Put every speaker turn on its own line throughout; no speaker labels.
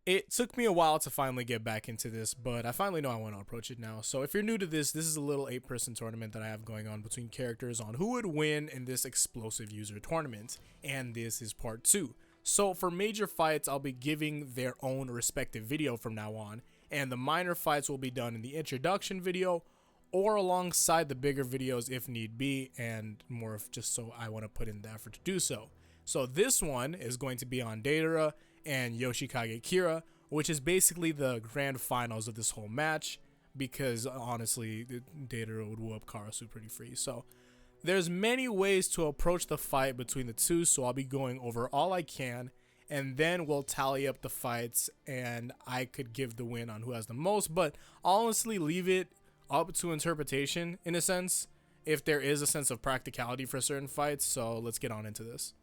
It took me a while to finally get back into this, but I finally know I want to approach it now. So if you're new to this is a little 8-person tournament that I have going on between characters on who would win in this explosive user tournament, and this is part 2. So for major fights, I'll be giving their own respective video from now on, and the minor fights will be done in the introduction video or alongside the bigger videos if need be, and more of just so I want to put in the effort to do so. So this one is going to be on Deidara and Yoshikage Kira, which is basically the grand finals of this whole match, because honestly, Deidara would whoop Karasu pretty free. So there's many ways to approach the fight between the two, so I'll be going over all I can, and then we'll tally up the fights, and I could give the win on who has the most, but I'll honestly leave it up to interpretation in a sense, if there is a sense of practicality for certain fights. So let's get on into this.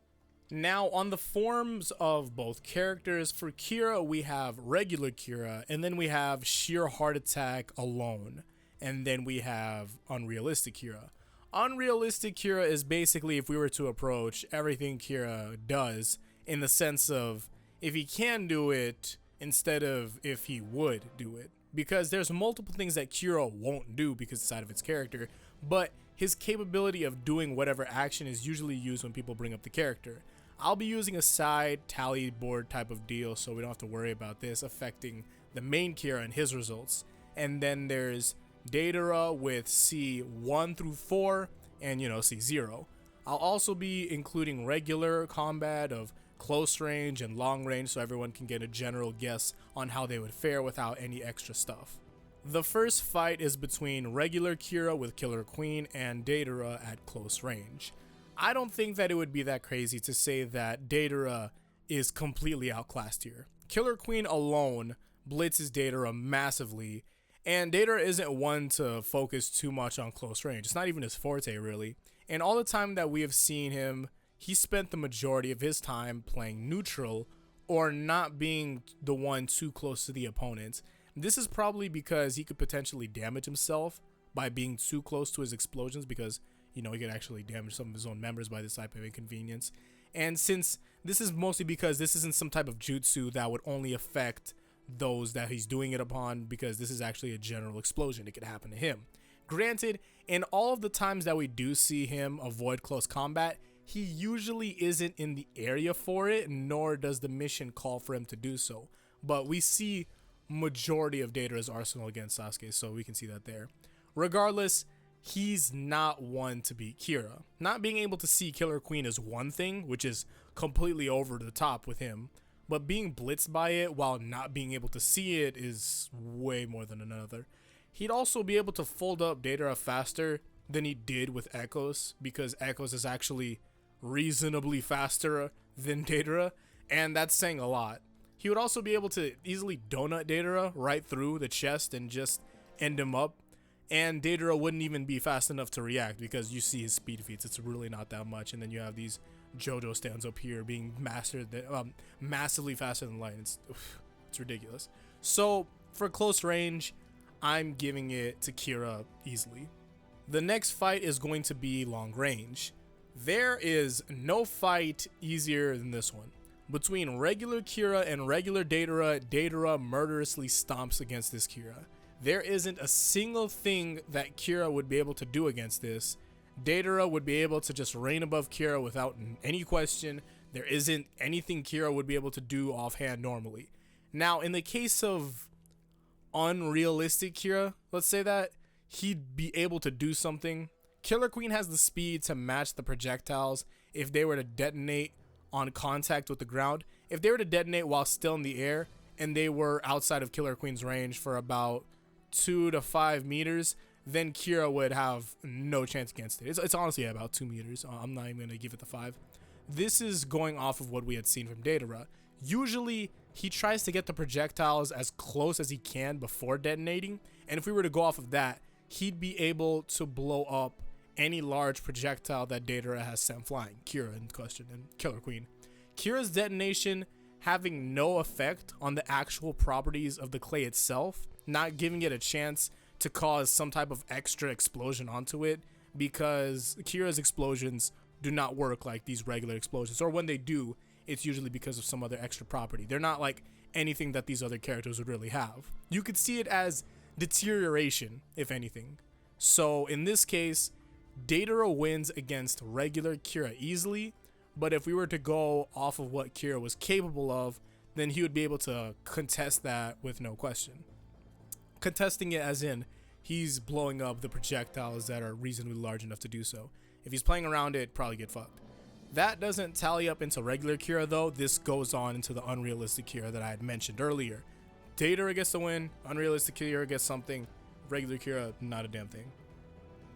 Now, on the forms of both characters, for Kira, we have regular Kira, and then we have sheer heart attack alone, and then we have unrealistic Kira. Unrealistic Kira is basically if we were to approach everything Kira does in the sense of if he can do it instead of if he would do it. Because there's multiple things that Kira won't do because it's out of its character, but his capability of doing whatever action is usually used when people bring up the character. I'll be using a side tally board type of deal, so we don't have to worry about this affecting the main Kira and his results. And then there's Deidara with C1 through 4 and C0. I'll also be including regular combat of close range and long range so everyone can get a general guess on how they would fare without any extra stuff. The first fight is between regular Kira with Killer Queen and Deidara at close range. I don't think that it would be that crazy to say that Deidara is completely outclassed here. Killer Queen alone blitzes Deidara massively, and Deidara isn't one to focus too much on close range. It's not even his forte, really. And all the time that we have seen him, he spent the majority of his time playing neutral or not being the one too close to the opponent. This is probably because he could potentially damage himself by being too close to his explosions, because he could actually damage some of his own members by this type of inconvenience. And since this is mostly because this isn't some type of jutsu that would only affect those that he's doing it upon, because this is actually a general explosion, it could happen to him. Granted, in all of the times that we do see him avoid close combat, he usually isn't in the area for it, nor does the mission call for him to do so. But we see majority of Deidara's arsenal against Sasuke, so we can see that there. Regardless, he's not one to beat Kira. Not being able to see Killer Queen is one thing, which is completely over the top with him, but being blitzed by it while not being able to see it is way more than another. He'd also be able to fold up Deidara faster than he did with Echoes, because Echoes is actually reasonably faster than Deidara, and that's saying a lot. He would also be able to easily donut Deidara right through the chest and just end him up, and Deidara wouldn't even be fast enough to react because you see his speed feats, it's really not that much. And then you have these JoJo stands up here being massively faster than light. It's ridiculous. So for close range, I'm giving it to Kira easily. The next fight is going to be long range. There is no fight easier than this one. Between regular Kira and regular Deidara, Deidara murderously stomps against this Kira. There isn't a single thing that Kira would be able to do against this. Deidara would be able to just reign above Kira without any question. There isn't anything Kira would be able to do offhand normally. Now, in the case of unrealistic Kira, let's say that, he'd be able to do something. Killer Queen has the speed to match the projectiles if they were to detonate on contact with the ground. If they were to detonate while still in the air and they were outside of Killer Queen's range for about 2 to 5 meters, then Kira would have no chance against it. It's honestly about 2 meters. I'm not even going to give it the 5. This is going off of what we had seen from Deidara. Usually, he tries to get the projectiles as close as he can before detonating, and if we were to go off of that, he'd be able to blow up any large projectile that Deidara has sent flying. Kira in question and Killer Queen. Kira's detonation having no effect on the actual properties of the clay itself, not giving it a chance to cause some type of extra explosion onto it, because Kira's explosions do not work like these regular explosions, or when they do, it's usually because of some other extra property. They're not like anything that these other characters would really have. You could see it as deterioration, if anything. So in this case, Deidara wins against regular Kira easily, but if we were to go off of what Kira was capable of, then he would be able to contest that with no question. Contesting it as in, he's blowing up the projectiles that are reasonably large enough to do so. If he's playing around it, probably get fucked. That doesn't tally up into regular Kira though. This goes on into the unrealistic Kira that I had mentioned earlier. Deidara gets the win, unrealistic Kira gets something, regular Kira, not a damn thing.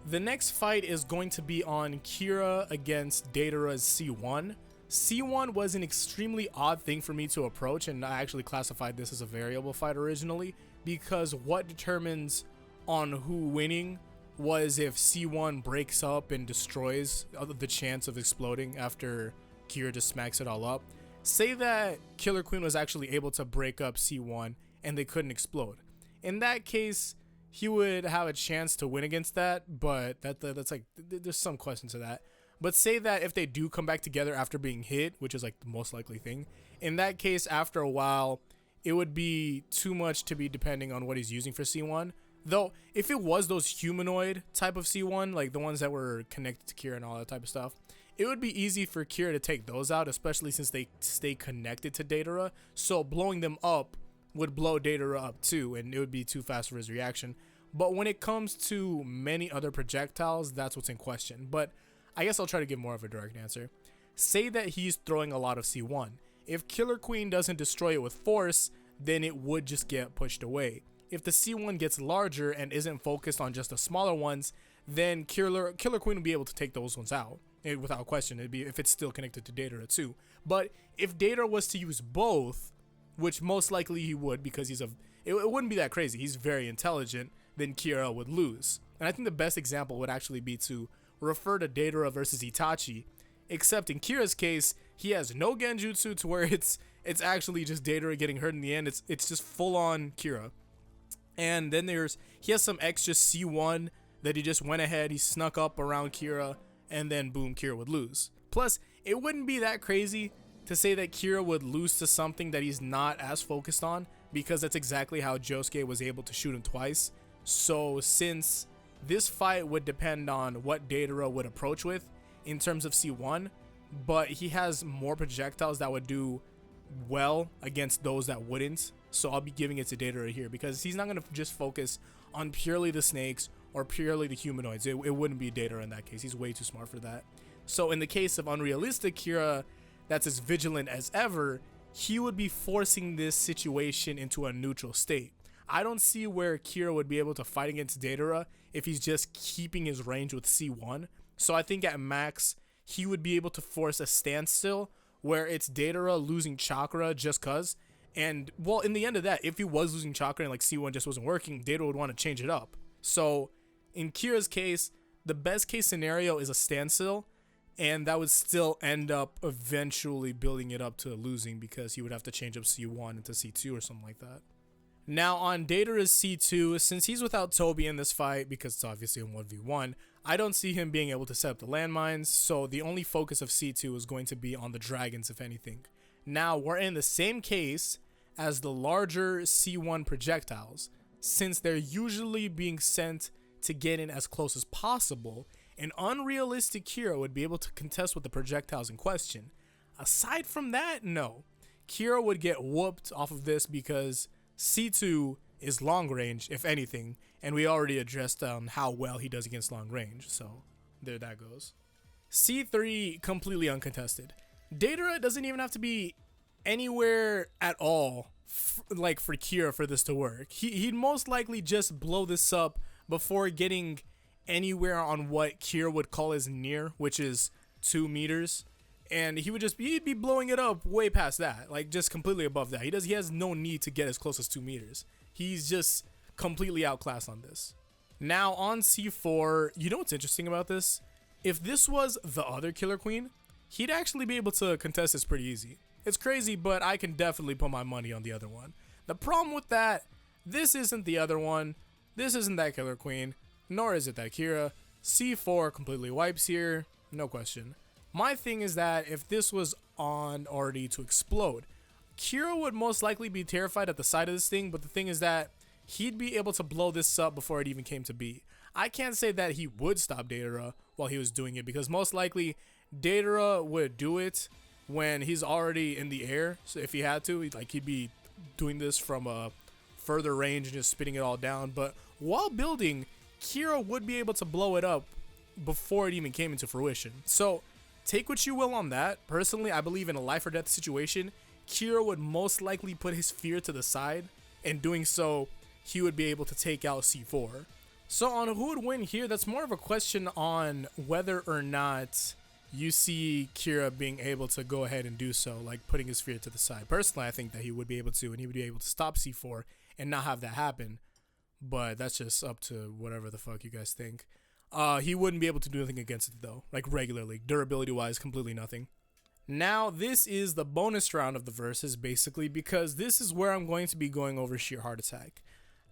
The next fight is going to be on Kira against Deidara's C1. C1 was an extremely odd thing for me to approach, and I actually classified this as a variable fight originally, because what determines on who winning was if C1 breaks up and destroys the chance of exploding after Kira just smacks it all up. Say that Killer Queen was actually able to break up C1 and they couldn't explode. In that case, he would have a chance to win against that, but that's like, there's some question to that. But say that if they do come back together after being hit, which is like the most likely thing, in that case, after a while, it would be too much to be depending on what he's using for C1. Though, if it was those humanoid type of C1, like the ones that were connected to Kira and all that type of stuff, it would be easy for Kira to take those out, especially since they stay connected to Deidara. So blowing them up would blow Deidara up too, and it would be too fast for his reaction. But when it comes to many other projectiles, that's what's in question. But I guess I'll try to give more of a direct answer. Say that he's throwing a lot of C1. If Killer Queen doesn't destroy it with force, then it would just get pushed away. If the C1 gets larger and isn't focused on just the smaller ones, then Killer Queen will be able to take those ones out without question. It'd be if it's still connected to Deidara too. But if Deidara was to use both, which most likely he would because it wouldn't be that crazy. He's very intelligent. Then Kira would lose. And I think the best example would actually be to refer to Deidara versus Itachi, except in Kira's case, he has no genjutsu to where it's actually just Deidara getting hurt in the end. It's just full on Kira. And then he has some extra C1 that he just went ahead, he snuck up around Kira, and then boom, Kira would lose. Plus, it wouldn't be that crazy to say that Kira would lose to something that he's not as focused on, because that's exactly how Josuke was able to shoot him twice. So since this fight would depend on what Deidara would approach with in terms of C1, but he has more projectiles that would do well against those that wouldn't. So I'll be giving it to Deidara here because he's not going to just focus on purely the snakes or purely the humanoids. It wouldn't be Deidara in that case. He's way too smart for that. So in the case of unrealistic Kira, that's as vigilant as ever, he would be forcing this situation into a neutral state. I don't see where Kira would be able to fight against Deidara if he's just keeping his range with C1. So I think at max, he would be able to force a standstill where it's Deidara losing chakra just cause. And well, in the end of that, if he was losing chakra and like C1 just wasn't working, Deidara would want to change it up. So in Kira's case, the best case scenario is a standstill, and that would still end up eventually building it up to losing because he would have to change up C1 into C2 or something like that. Now on Deidara's C2, since he's without Toby in this fight because it's obviously a 1v1, I don't see him being able to set up the landmines, so the only focus of C2 is going to be on the dragons if anything. Now we're in the same case as the larger C1 projectiles, since they're usually being sent to get in as close as possible. An unrealistic Kira would be able to contest with the projectiles in question. Aside from that, no. Kira would get whooped off of this because C2 is long range, if anything, and we already addressed how well he does against long range, so there that goes. C3, completely uncontested. Deidara doesn't even have to be anywhere at all like for Kira for this to work. He'd most likely just blow this up before getting anywhere on what Kira would call his near, which is 2 meters, and he'd be blowing it up way past that, like just completely above that. He has no need to get as close as 2 meters. He's just completely outclassed on this. Now on C4, you know what's interesting about this? If this was the other Killer Queen, he'd actually be able to contest this pretty easy. It's crazy, but I can definitely put my money on the other one. The problem with that, this isn't the other one. This isn't that Killer Queen, nor is it that Kira. C4 completely wipes here, no question. My thing is that if this was on already to explode, Kira would most likely be terrified at the sight of this thing, but the thing is that he'd be able to blow this up before it even came to be. I can't say that he would stop Deidara while he was doing it, because most likely Deidara would do it when he's already in the air. So if he had to, he'd be doing this from a further range and just spitting it all down. But while building, Kira would be able to blow it up before it even came into fruition. So take what you will on that. Personally, I believe in a life or death situation, Kira would most likely put his fear to the side. In doing so, he would be able to take out C4. So on who would win here, that's more of a question on whether or not you see Kira being able to go ahead and do so, like putting his fear to the side. Personally, I think that he would be able to, and he would be able to stop C4 and not have that happen. But that's just up to whatever the fuck you guys think. He wouldn't be able to do anything against it though, like regularly. Durability wise, completely nothing. Now, this is the bonus round of the verses, basically, because this is where I'm going to be going over sheer heart attack.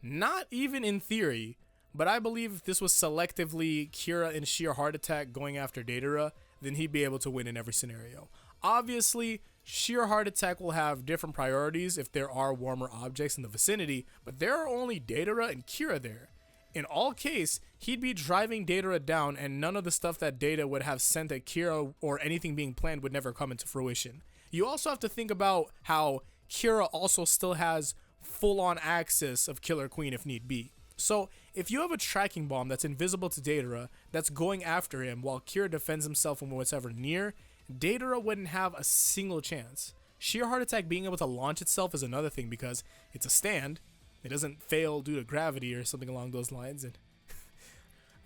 Not even in theory, but I believe if this was selectively Kira and sheer heart attack going after Deidara, then he'd be able to win in every scenario. Obviously, sheer heart attack will have different priorities if there are warmer objects in the vicinity, but there are only Deidara and Kira there. In all case, he'd be driving Deidara down, and none of the stuff that Data would have sent at Kira or anything being planned would never come into fruition. You also have to think about how Kira also still has full-on access of Killer Queen if need be. So if you have a tracking bomb that's invisible to Deidara that's going after him while Kira defends himself from whatever near, Deidara wouldn't have a single chance. Sheer heart attack being able to launch itself is another thing because it's a stand. It doesn't fail due to gravity or something along those lines. And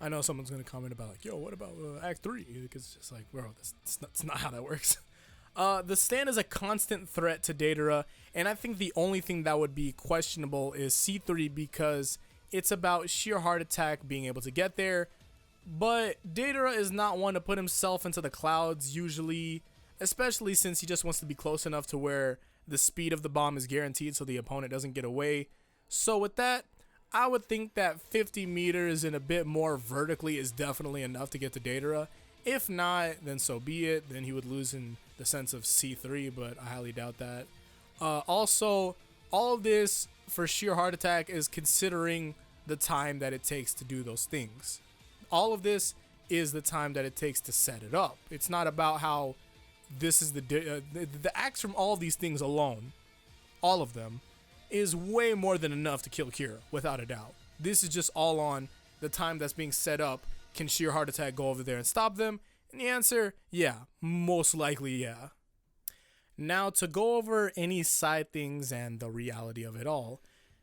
I know someone's going to comment about like, yo, what about Act 3? Because it's just like, bro, that's not how that works. The stand is a constant threat to Deidara, and I think the only thing that would be questionable is C3 because it's about sheer heart attack being able to get there. But Deidara is not one to put himself into the clouds usually, especially since he just wants to be close enough to where the speed of the bomb is guaranteed so the opponent doesn't get away. So with that, I would think that 50 meters and a bit more vertically is definitely enough to get to Deidara. If not, then so be it. Then he would lose in the sense of C3, but I highly doubt that. Also, all of this for sheer heart attack is considering the time that it takes to do those things. All of this is the time that it takes to set it up. It's not about how this is the acts from all of these things alone, all of them, is way more than enough to kill Kira, without a doubt. This is just all on the time that's being set up. Can sheer heart attack go over there and stop them? And the answer, yeah, most likely yeah. Now to go over any side things and the reality of it all.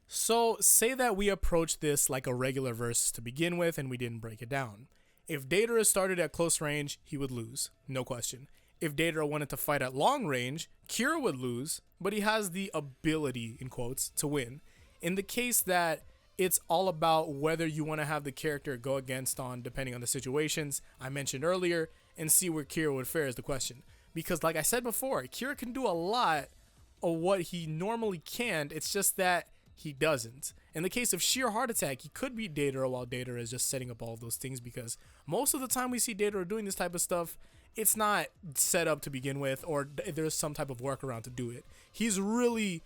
So say that we approach this like a regular versus to begin with and we didn't break it down. If Deidara started at close range, he would lose, no question. If Deidara wanted to fight at long range, Kira would lose, but he has the ability, in quotes, to win. In the case that it's all about whether you want to have the character go against on, depending on the situations I mentioned earlier, and see where Kira would fare is the question. Because like I said before, Kira can do a lot of what he normally can, it's just that he doesn't. In the case of sheer heart attack, he could beat Deidara while Deidara is just setting up all of those things, because most of the time we see Deidara doing this type of stuff, it's not set up to begin with, or there's some type of workaround to do it. He's really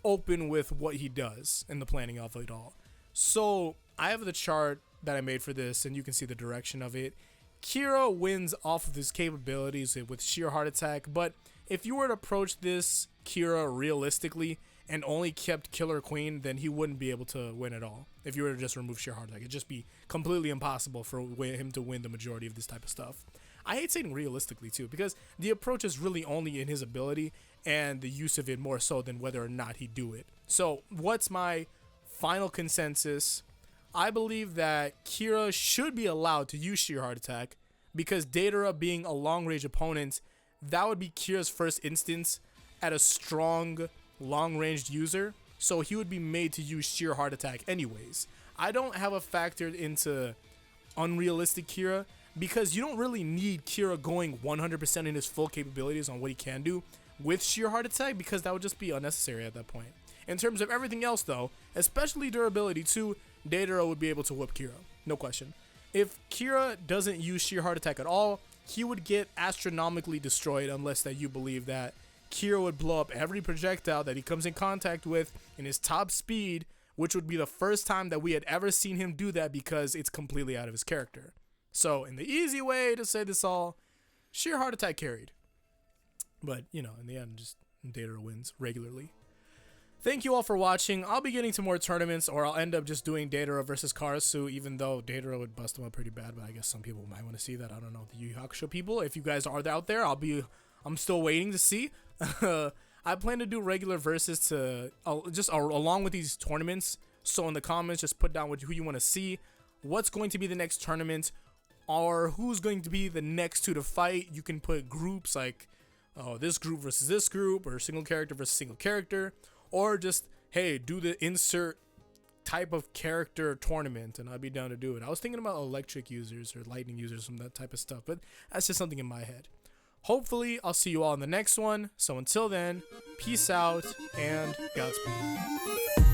open with what he does in the planning of it all. So I have the chart that I made for this, and you can see the direction of it. Kira wins off of his capabilities with sheer heart attack, but if you were to approach this Kira realistically and only kept Killer Queen, then he wouldn't be able to win at all. If you were to just remove sheer heart attack, it'd just be completely impossible for him to win the majority of this type of stuff. I hate saying realistically too, because the approach is really only in his ability and the use of it more so than whether or not he do it. So what's my final consensus? I believe that Kira should be allowed to use sheer heart attack because Deidara being a long range opponent, that would be Kira's first instance at a strong long ranged user. So he would be made to use sheer heart attack anyways. I don't have a factored into unrealistic Kira, because you don't really need Kira going 100% in his full capabilities on what he can do with sheer heart attack, because that would just be unnecessary at that point. In terms of everything else though, especially durability too, Deidara would be able to whip Kira, no question. If Kira doesn't use sheer heart attack at all, he would get astronomically destroyed unless that you believe that Kira would blow up every projectile that he comes in contact with in his top speed, which would be the first time that we had ever seen him do that because it's completely out of his character. So, in the easy way to say this all, sheer heart attack carried. But, you know, in the end, just Deidara wins regularly. Thank you all for watching. I'll be getting to more tournaments, or I'll end up just doing Deidara versus Karasu, even though Deidara would bust him up pretty bad, but I guess some people might want to see that. I don't know. The Yu Yu Hakusho people, if you guys are out there, I'm still waiting to see. I plan to do regular verses to along with these tournaments. So in the comments, just put down who you want to see, what's going to be the next tournament, or who's going to be the next two to fight. You can put groups like, oh, this group versus this group, or single character versus single character, or just, hey, do the insert type of character tournament, and I'd be down to do it. I was thinking about electric users or lightning users, some of that type of stuff, but that's just something in my head. Hopefully, I'll see you all in the next one. So until then, peace out and Godspeed.